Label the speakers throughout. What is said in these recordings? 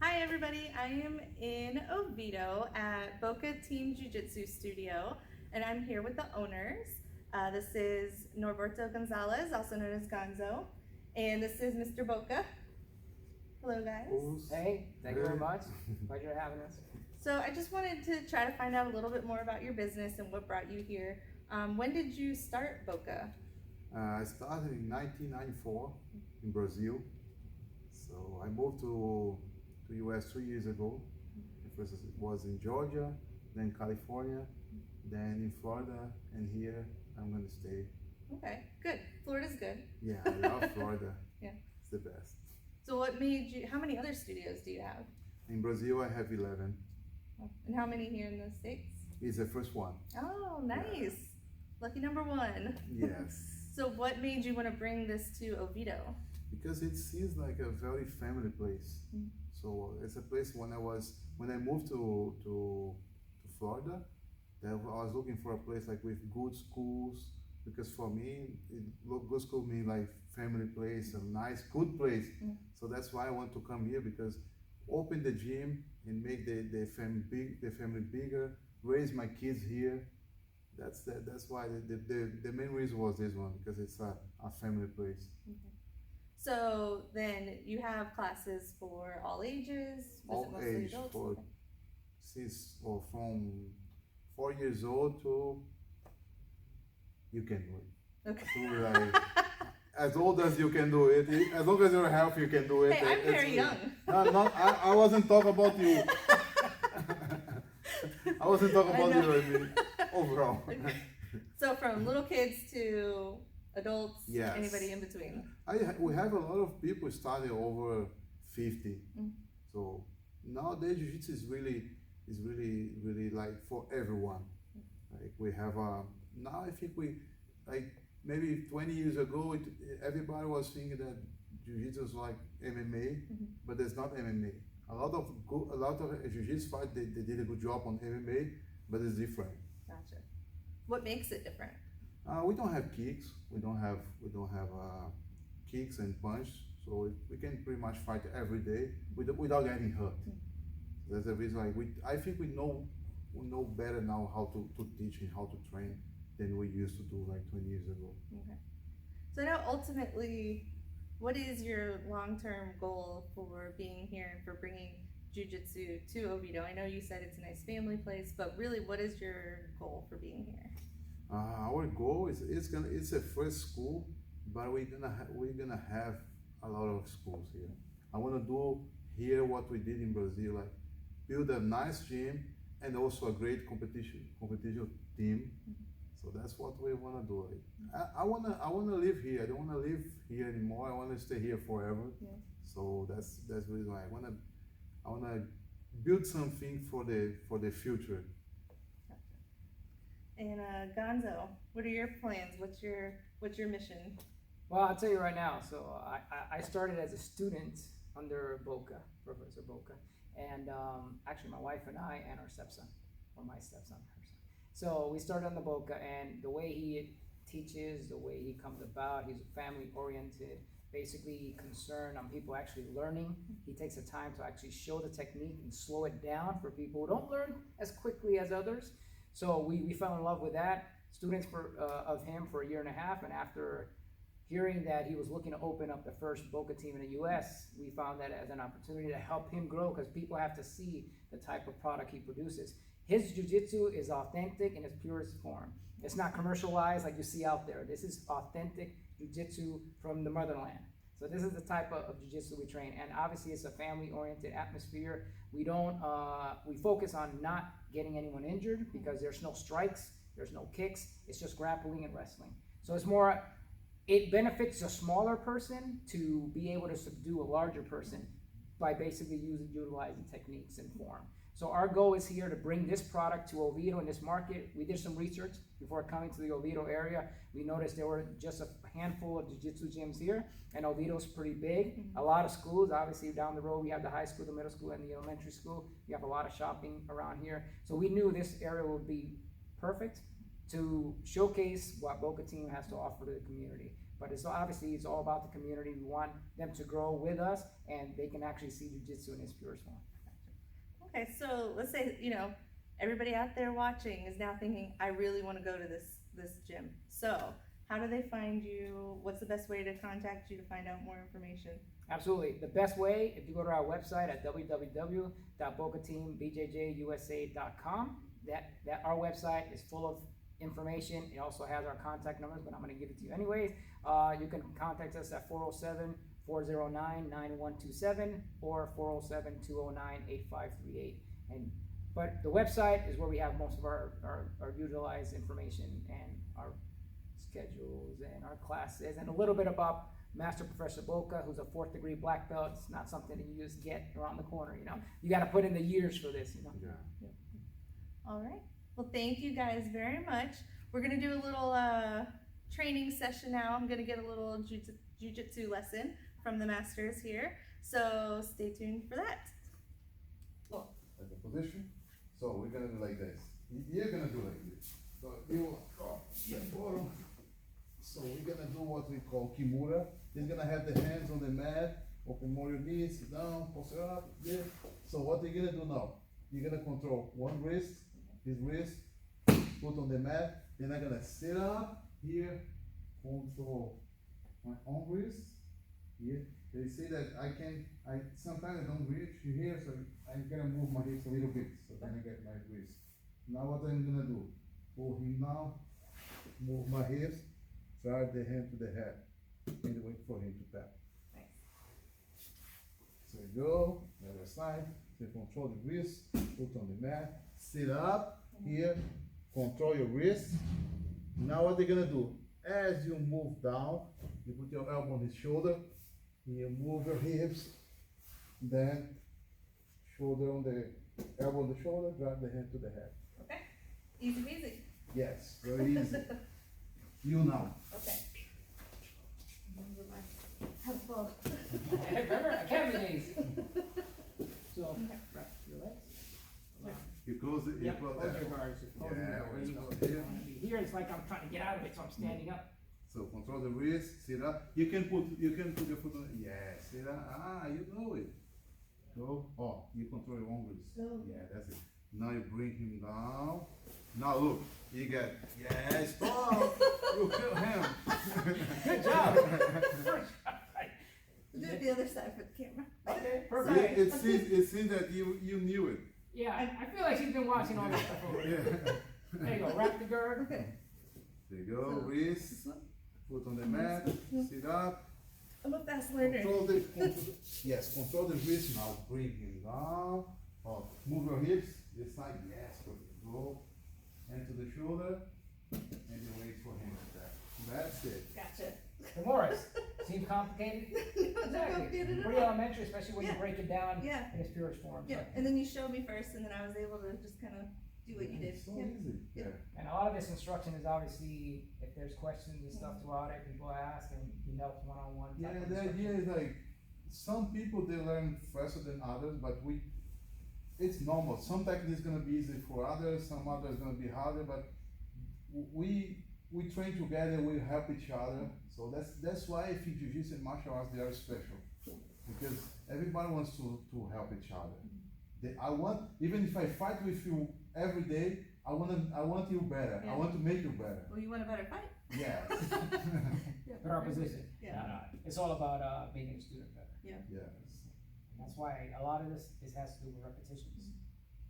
Speaker 1: Hi everybody, I am in Oviedo at Boca Team Jiu-Jitsu Studio and I'm here with the owners. This is Norberto Gonzalez, also known as Gonzo, and this is Mr. Boca. Hello guys.
Speaker 2: Hey, thank you very much. Pleasure having us.
Speaker 1: So I just wanted to try to find out a little bit more about your business and what brought you here. When did you start Boca?
Speaker 3: I started in 1994 in Brazil. So I moved to US 3 years ago. First it was in Georgia, then California, then in Florida, and here I'm gonna stay.
Speaker 1: Okay, good. Florida's good.
Speaker 3: Yeah, I love Florida.
Speaker 1: Yeah.
Speaker 3: It's the best.
Speaker 1: So what made you, how many other studios do you have?
Speaker 3: In Brazil I have 11.
Speaker 1: And how many here in the States?
Speaker 3: It's the first one.
Speaker 1: Oh, nice. Lucky number one.
Speaker 3: Yes.
Speaker 1: So what made you want to bring this to Oviedo?
Speaker 3: Because it seems like a very family place.
Speaker 1: Mm.
Speaker 3: So it's a place when I moved to Florida, that I was looking for a place like with good schools, because for me, good school means like family place, a nice, good place.
Speaker 1: Mm.
Speaker 3: So that's why I want to come here, because open the gym and make the family bigger, raise my kids here. That's why the main reason was this one, because it's a family place.
Speaker 1: Okay. So then you have classes for all ages?
Speaker 3: All age, for
Speaker 1: Okay.
Speaker 3: since or from 4 years old to you can do it.
Speaker 1: Okay.
Speaker 3: To like as old as you can do it. As long as you're healthy, you can do it.
Speaker 1: Hey, I'm very young.
Speaker 3: No, I wasn't talking about you. I wasn't talking about you. I mean, overall.
Speaker 1: Okay. So from little kids to adults,
Speaker 3: Yes.
Speaker 1: anybody in between?
Speaker 3: We have a lot of people starting over 50.
Speaker 1: Mm.
Speaker 3: So nowadays jiu-jitsu is really like for everyone. Like we have now I think we like maybe 20 years ago everybody was thinking that jiu-jitsu is like MMA,
Speaker 1: Mhm.
Speaker 3: but it's not MMA. A lot of jiu-jitsu fight they did a good job on MMA, but it's different.
Speaker 1: Gotcha. What makes it different?
Speaker 3: We don't have kicks. We don't have kicks and punch. So we can pretty much fight every day without getting hurt.
Speaker 1: Mm.
Speaker 3: That's the reason. Like I think we know better now how to teach and how to train than we used to do like 20 years ago.
Speaker 1: Okay. So now ultimately, what is your long-term goal for being here and for bringing Jiu-Jitsu to Oviedo? I know you said it's a nice family place, but really what is your goal for being here?
Speaker 3: Our goal is it's a first school, but we're gonna have a lot of schools here. I wanna do here what we did in Brazil, like build a nice gym and also a great competition team.
Speaker 1: Mm-hmm.
Speaker 3: So that's what we wanna do. I wanna live here. I don't wanna live here anymore. I wanna stay here forever.
Speaker 1: Yeah.
Speaker 3: So that's the reason why I wanna build something for the future.
Speaker 1: And Gonzo, what are your plans? What's your mission?
Speaker 2: Well, I'll tell you right now. So I started as a student under Boca, Professor Boca, and actually my wife and I and our stepson, or my stepson, her son. So we started on the Boca, and the way he teaches, the way he comes about, he's family oriented, basically concerned on people actually learning. He takes the time to actually show the technique and slow it down for people who don't learn as quickly as others. So we fell in love with that. Students of him for 1.5 years, and after hearing that he was looking to open up the first Boca team in the US, we found that as an opportunity to help him grow, because people have to see the type of product he produces. His jiu-jitsu is authentic in its purest form. It's not commercialized like you see out there. This is authentic jiu-jitsu from the motherland. So this is the type of jiu-jitsu we train, and obviously it's a family-oriented atmosphere. We focus on not getting anyone injured, because there's no strikes, there's no kicks, it's just grappling and wrestling. So it's more, it benefits a smaller person to be able to subdue a larger person by basically utilizing techniques and form. So our goal is here to bring this product to Oviedo in this market. We did some research before coming to the Oviedo area. We noticed there were just a handful of jiu-jitsu gyms here, and Oviedo's pretty big.
Speaker 1: Mm-hmm.
Speaker 2: A lot of schools, obviously down the road we have the high school, the middle school, and the elementary school. We have a lot of shopping around here. So we knew this area would be perfect to showcase what Boca team has to offer to the community. But it's all about the community. We want them to grow with us, and they can actually see Jiu-Jitsu in its purest form.
Speaker 1: Okay, so let's say, everybody out there watching is now thinking, I really want to go to this gym. So how do they find you? What's the best way to contact you to find out more information?
Speaker 2: Absolutely. The best way, if you go to our website at www.bocateambjjusa.com, that our website is full of information. It also has our contact numbers, but I'm going to give it to you anyways. You can contact us at 407-409-9127 or 407-209-8538. But the website is where we have most of our utilized information and our schedules and our classes and a little bit about Master Professor Boca, who's a 4th degree black belt. It's not something that you just get around the corner, You got to put in the years for this,
Speaker 3: Yeah.
Speaker 1: All right. Well, thank you guys very much. We're going to do a little training session now. I'm going to get a little jiu-jitsu lesson from the masters here. So stay tuned for that. Cool.
Speaker 3: Like the position. So we're gonna do like this. You're gonna do like this. So you go the bottom. So we're gonna do what we call kimura. He's gonna have the hands on the mat, open more your knees, sit down, post it up, yeah. So what you're gonna do now? You're gonna control one wrist, his wrist, put on the mat. Then I'm gonna sit up here, control my own wrist. Here. They say that sometimes I don't reach here, so I'm gonna move my hips a little bit, so then I get my wrist. Now what I'm gonna do, pull him now, move my hips, drive the hand to the head, and wait for him to tap.
Speaker 1: Nice.
Speaker 3: So you go, the other side, so control the wrist, put on the mat, sit up, here, control your wrist. Now what they're gonna do, as you move down, you put your elbow on his shoulder, you move your hips, then shoulder on the elbow on the shoulder, drive the hand to the head.
Speaker 1: Okay. Easy peasy.
Speaker 3: Yes, very easy. You now.
Speaker 1: Okay. Have fun.
Speaker 2: Remember, Academy days. So, wrap your legs.
Speaker 3: You close it, you
Speaker 2: Yep,
Speaker 3: close
Speaker 2: hold
Speaker 3: that.
Speaker 2: your guards. Hold
Speaker 3: Yeah,
Speaker 2: your guard.
Speaker 3: let's
Speaker 2: You
Speaker 3: go
Speaker 2: know,
Speaker 3: here.
Speaker 2: Here it's like I'm trying to get out of it, so I'm standing up.
Speaker 3: So control the wrist, sit up. You can put your foot on it. Yeah, sit up. You know it. Go. Oh, you control your own wrist.
Speaker 1: Go.
Speaker 3: Yeah, that's it. Now you bring him down. Now look, you get, yeah, stop. You kill him.
Speaker 2: Good job.
Speaker 1: Do it the other side for the camera.
Speaker 2: Okay,
Speaker 3: It,
Speaker 2: perfect.
Speaker 3: it seems that you knew it.
Speaker 2: Yeah, I feel like she's been watching all this stuff over here.
Speaker 3: Yeah.
Speaker 2: There you go, wrap the guard.
Speaker 1: Okay.
Speaker 3: There you go, wrist, foot on the mat, sit up.
Speaker 1: I'm a fast learner.
Speaker 3: Control the wrist. Now bring him down. Oh, move your hips this side. Yes, go. Hand to the shoulder, and you wait for him to tap. That's it.
Speaker 1: Gotcha.
Speaker 2: Morris, seems complicated?
Speaker 1: No, it's not complicated at
Speaker 2: Pretty
Speaker 1: all.
Speaker 2: elementary, especially when you
Speaker 1: Yeah.
Speaker 2: break it down
Speaker 1: Yeah.
Speaker 2: in its purest form.
Speaker 1: Yeah, and then you showed me first, and then I was able to just kind of do what you did.
Speaker 3: It's so
Speaker 1: Yeah.
Speaker 3: easy.
Speaker 1: Yeah.
Speaker 2: And a lot of this instruction is obviously, if there's questions and stuff throughout it, people ask and he helps one-on-one.
Speaker 3: Yeah,
Speaker 2: type of
Speaker 3: the
Speaker 2: instruction.
Speaker 3: idea is like, some people they learn faster than others, but it's normal. Some techniques gonna be easy for others, some others gonna be harder, but we train together, we help each other. So that's why I think Jiu-Jitsu and martial arts, they are special. Because everybody wants to help each other. Even if I fight with you every day, I want you better.
Speaker 1: Yeah.
Speaker 3: I want to make you better.
Speaker 1: Well, you want a better fight?
Speaker 3: Yes.
Speaker 2: But our position.
Speaker 1: Yeah.
Speaker 2: No, it's all about making a student better.
Speaker 3: Yes.
Speaker 2: And that's why a lot of this has to do with repetitions.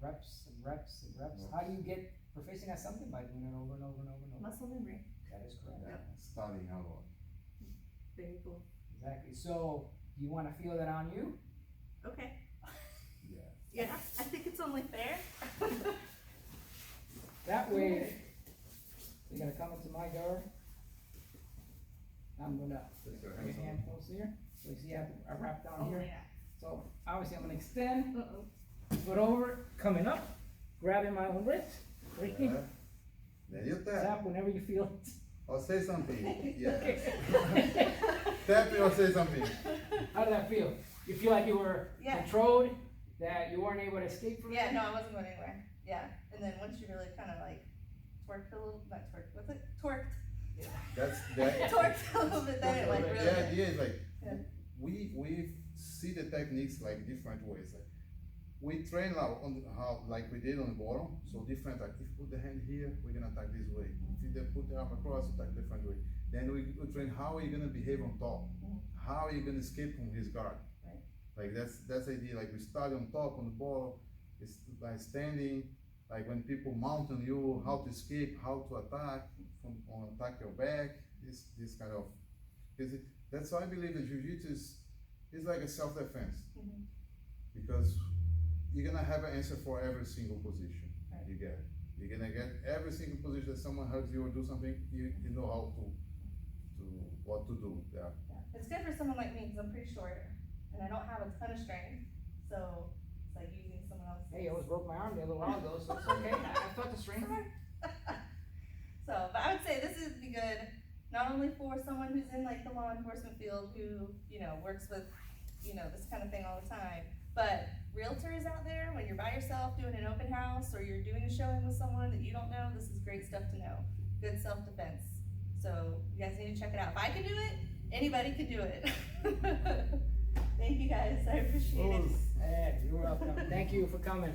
Speaker 2: Reps and reps and reps. How do you get proficient at something? By doing it over and over and over and over.
Speaker 1: Muscle memory.
Speaker 2: That is correct.
Speaker 3: Yeah. Studying a lot.
Speaker 1: Very cool.
Speaker 2: Exactly. So, do you want to feel that on you?
Speaker 1: Okay.
Speaker 3: Yeah.
Speaker 1: Yeah, I think it's only fair.
Speaker 2: That way, you're gonna come into my guard. I'm gonna bring your hand close here. So you see I wrap down
Speaker 1: Oh,
Speaker 2: here.
Speaker 1: yeah.
Speaker 2: So obviously I'm gonna extend,
Speaker 1: Uh-oh.
Speaker 2: foot over, coming up, grabbing my own wrist, breaking,
Speaker 3: Yeah. Then you tap.
Speaker 2: tap whenever you feel it.
Speaker 3: Or say something. Yes. Tap me or say something.
Speaker 2: How did that feel? You feel like you were
Speaker 1: Yeah.
Speaker 2: controlled, that you weren't able to escape from it?
Speaker 1: Yeah, no, I wasn't going anywhere. Yeah, and then once you really kind of like twerked a little, not twerked, what's it? Twerked.
Speaker 3: That's that.
Speaker 1: Torqued a little bit, then it like really.
Speaker 3: The idea is like,
Speaker 1: Yeah.
Speaker 3: we see the techniques like different ways. Like, we train now on how, like we did on the bottom, so different, like if you put the hand here, we're gonna attack this way. If you put the arm across, attack different way. Then we train how are you gonna behave on top? How are you gonna escape from his guard?
Speaker 1: Right.
Speaker 3: Like that's the idea, like we start on top, on the bottom, it's by standing, like when people mount on you, how to escape, how to attack, attack your back, this kind of, that's why I believe that Jiu-Jitsu is like a self-defense. Because you're gonna have an answer for every single position you get. You're gonna get every single position that someone hugs you or do something, you know how to what to do. Yeah.
Speaker 1: It's good for someone like me because I'm pretty short and I don't have a ton of strength, so it's like using someone else's.
Speaker 2: Hey, I almost broke my arm the other while ago, so it's okay. I felt the strength.
Speaker 1: So, but I would say this would be good, not only for someone who's in like the law enforcement field who, works with, this kind of thing all the time, but realtors out there, when you're by yourself doing an open house or you're doing a showing with someone that you don't know, this is great stuff to know. Good self-defense. So you guys need to check it out. If I can do it, anybody can do it. Thank you guys, I appreciate it.
Speaker 2: Ed, you're welcome. Thank you for coming.